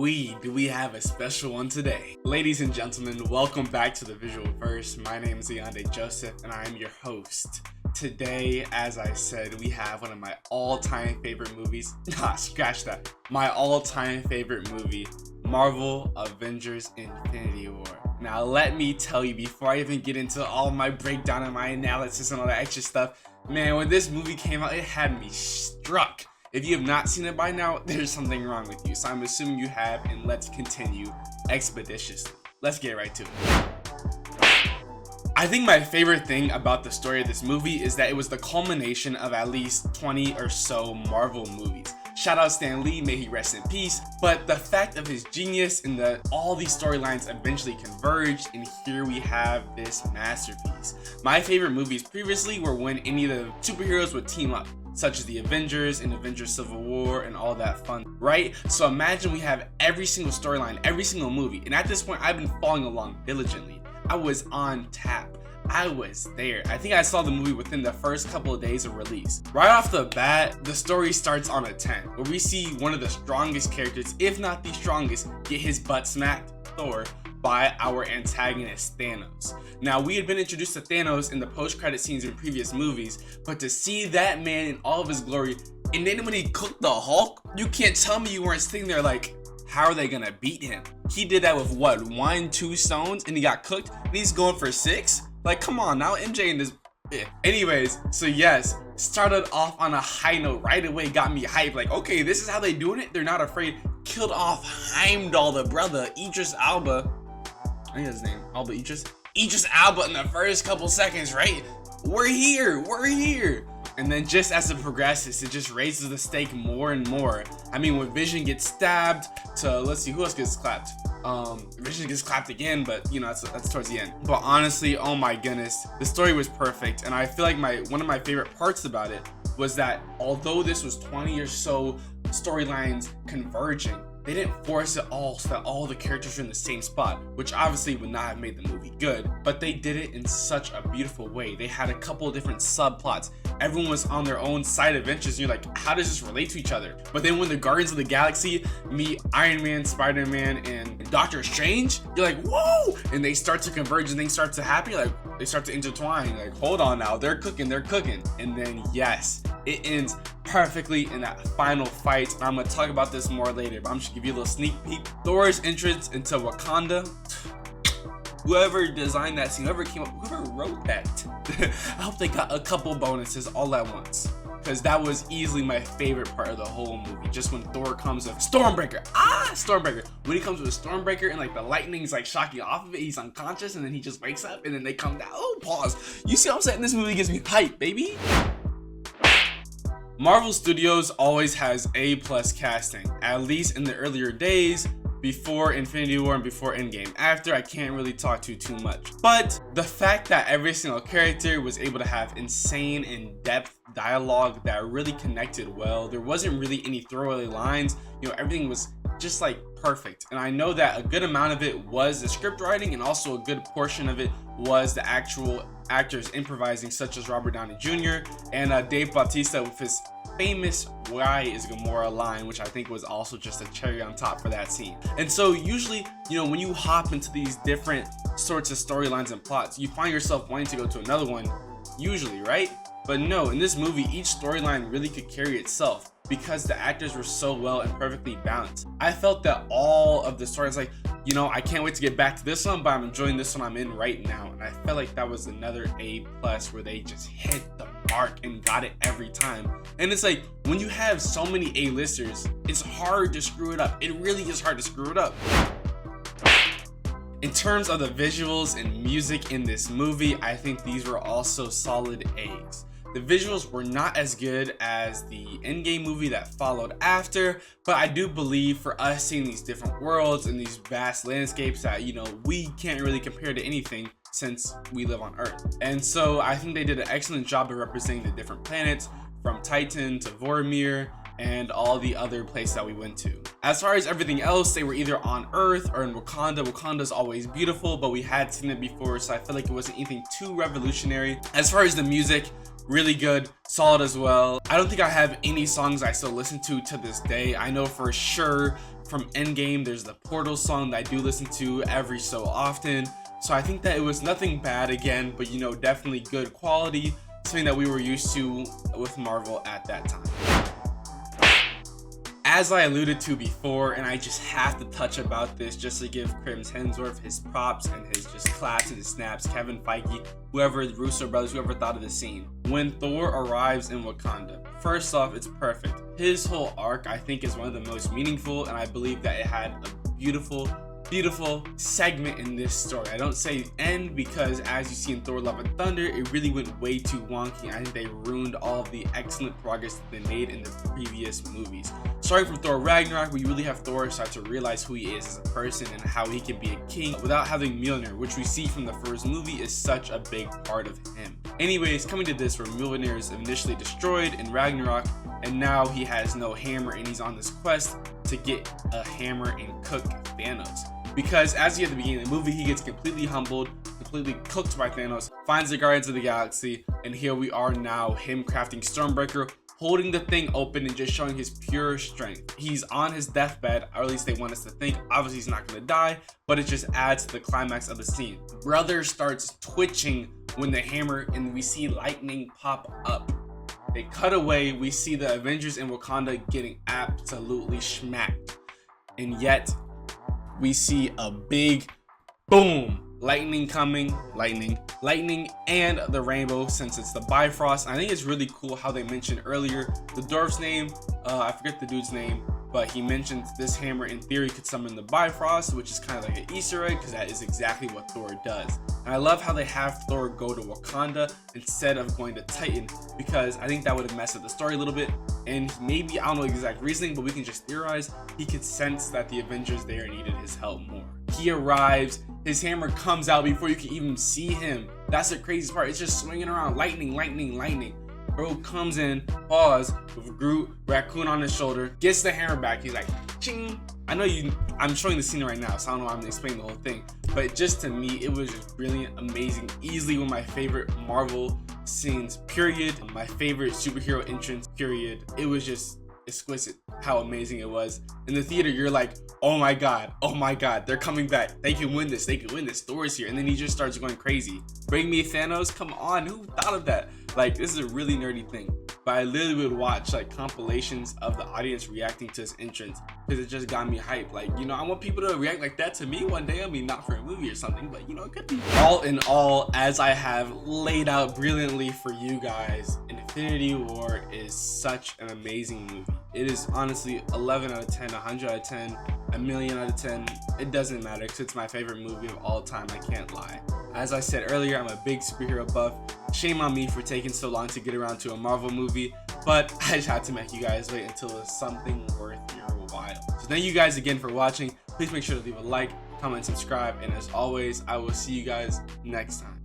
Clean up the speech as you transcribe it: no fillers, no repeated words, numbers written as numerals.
do we have a special one today. Ladies and gentlemen, welcome back to the Visual Verse. My name is Leonde Joseph and I am your host. Today, as I said, we have one of my all-time favorite movies. Scratch that. My all-time favorite movie, Marvel Avengers Infinity War. Now, let me tell you, before I even get into all my breakdown and my analysis and all that extra stuff, man, when this movie came out, it had me struck. If you have not seen it by now, there's something wrong with you. So I'm assuming you have, and let's continue expeditiously. Let's get right to it. I think my favorite thing about the story of this movie is that it was the culmination of at least 20 or so Marvel movies. Shout out Stan Lee, may he rest in peace. But the fact of his genius and that all these storylines eventually converged, and here we have this masterpiece. My favorite movies previously were when any of the superheroes would team up, such as the Avengers and Avengers Civil War and all that fun, right? So imagine we have every single storyline, every single movie, and at this point I've been following along diligently. I was on tap. I was there. I think I saw the movie within the first couple of days of release. Right off the bat, the story starts on a 10, where we see one of the strongest characters, if not the strongest, get his butt smacked, Thor, by our antagonist Thanos. Now, we had been introduced to Thanos in the post-credit scenes in previous movies, but to see that man in all of his glory, and then when he cooked the Hulk, you can't tell me you weren't sitting there like, how are they gonna beat him? He did that with what, 1, 2 stones, and he got cooked, and he's going for 6? Like, come on now, MJ in this. Anyways, so yes, started off on a high note right away, got me hyped. Like, okay, this is how they doing it. They're not afraid. Killed off Heimdall, the brother, Idris Elba. I think that's his name, Idris Elba in the first couple seconds, right? We're here. And then just as it progresses, it just raises the stake more and more. I mean, when Vision gets stabbed to, let's see, who else gets clapped? Vision gets clapped again, but you know, that's towards the end. But honestly, oh my goodness, the story was perfect. And I feel like one of my favorite parts about it was that although this was 20 or so storylines converging, they didn't force it all so that all the characters were in the same spot, which obviously would not have made the movie good, but they did it in such a beautiful way. They had a couple of different subplots. Everyone was on their own side adventures, and you're like, how does this relate to each other? But then when the Guardians of the Galaxy meet Iron Man, Spider-Man, and Doctor Strange, you're like, whoa! And they start to converge and things start to happen, like, they start to intertwine. Like, hold on now, they're cooking. And then, yes, it ends perfectly in that final fight. I'm gonna talk about this more later, but I'm just gonna give you a little sneak peek. Thor's entrance into Wakanda. Whoever designed that scene, whoever wrote that, I hope they got a couple bonuses all at once, because that was easily my favorite part of the whole movie. Just when Thor comes with Stormbreaker, when he comes with Stormbreaker and like the lightning's like shocking off of it, he's unconscious and then he just wakes up and then they come down. Oh, pause. You see what I'm saying? This movie gets me hyped, baby. Marvel Studios always has A+ casting, at least in the earlier days, before Infinity War and before Endgame. After, I can't really talk too much. But the fact that every single character was able to have insane in-depth dialogue that really connected well, there wasn't really any throwaway lines, you know, everything was just like perfect. And I know that a good amount of it was the script writing, and also a good portion of it was the actual actors improvising, such as Robert Downey Jr. and Dave Bautista with his famous "Why is Gamora" line, which I think was also just a cherry on top for that scene. And so usually, you know, when you hop into these different sorts of storylines and plots, you find yourself wanting to go to another one, usually, right? But no, in this movie, each storyline really could carry itself because the actors were so well and perfectly balanced. I felt that all of the stories, like, you know, I can't wait to get back to this one, but I'm enjoying this one I'm in right now. And I felt like that was another A+ where they just hit the mark and got it every time. And it's like, when you have so many A-listers, it's hard to screw it up. It really is hard to screw it up. In terms of the visuals and music in this movie, I think these were also solid A's. The visuals were not as good as the Endgame movie that followed after, but I do believe for us seeing these different worlds and these vast landscapes that, you know, we can't really compare to anything since we live on Earth. And so I think they did an excellent job of representing the different planets, from Titan to Vormir and all the other places that we went to. As far as everything else, they were either on Earth or in Wakanda. Wakanda's always beautiful, but we had seen it before, so I feel like it wasn't anything too revolutionary. As far as the music, really good, solid as well. I don't think I have any songs I still listen to this day. I know for sure from Endgame, there's the Portal song that I do listen to every so often. So I think that it was nothing bad again, but you know, definitely good quality, something that we were used to with Marvel at that time. As I alluded to before, and I just have to touch about this just to give Chris Hemsworth his props and his just claps and his snaps, Kevin Feige, whoever, the Russo brothers, whoever thought of the scene. When Thor arrives in Wakanda, first off, it's perfect. His whole arc, I think, is one of the most meaningful, and I believe that it had a beautiful segment in this story. I don't say end because, as you see in Thor Love and Thunder, it really went way too wonky. I think they ruined all of the excellent progress that they made in the previous movies. Starting from Thor Ragnarok, we really have Thor start to realize who he is as a person and how he can be a king without having Mjolnir, which we see from the first movie is such a big part of him. Anyways, coming to this where Mjolnir is initially destroyed in Ragnarok, and now he has no hammer and he's on this quest to get a hammer and cook Thanos. Because as you at the beginning of the movie, he gets completely humbled, completely cooked by Thanos, finds the Guardians of the Galaxy, and here we are now, him crafting Stormbreaker, holding the thing open and just showing his pure strength. He's on his deathbed, or at least they want us to think. Obviously he's not gonna die, but it just adds to the climax of the scene. Brother starts twitching when the hammer, and we see lightning pop up. They cut away, we see the Avengers in Wakanda getting absolutely smacked. And yet, we see a big boom, lightning coming, lightning, and the rainbow, since it's the Bifrost. I think it's really cool how they mentioned earlier the dwarf's name, I forget the dude's name, but he mentioned this hammer in theory could summon the Bifrost, which is kind of like an Easter egg because that is exactly what Thor does. And I love how they have Thor go to Wakanda instead of going to Titan, because I think that would have messed up the story a little bit. And maybe, I don't know the exact reasoning, but we can just theorize, he could sense that the Avengers there needed his help more. He arrives, his hammer comes out before you can even see him. That's the craziest part. It's just swinging around, lightning. Bro comes in, pause, with Groot, raccoon on his shoulder, gets the hammer back. He's like, ching. I know I'm showing the scene right now, so I don't know why I'm explaining the whole thing. But just to me, it was just brilliant, amazing, easily one of my favorite Marvel scenes, period. My favorite superhero entrance, period. It was just exquisite how amazing it was. In the theater, you're like, oh my god, they're coming back, they can win this, Thor's here. And then he just starts going crazy. Bring me Thanos, come on, who thought of that? Like, this is a really nerdy thing, but I literally would watch like compilations of the audience reacting to his entrance because it just got me hyped. Like, you know, I want people to react like that to me one day. I mean, not for a movie or something, but you know, it could be. All in all, as I have laid out brilliantly for you guys, Infinity War is such an amazing movie. It is honestly 11 out of 10, 100 out of 10, a million out of 10. It doesn't matter because it's my favorite movie of all time. I can't lie. As I said earlier, I'm a big superhero buff. Shame on me for taking so long to get around to a Marvel movie, but I just had to make you guys wait until it's something worth your while. So thank you guys again for watching. Please make sure to leave a like, comment, subscribe, and as always, I will see you guys next time.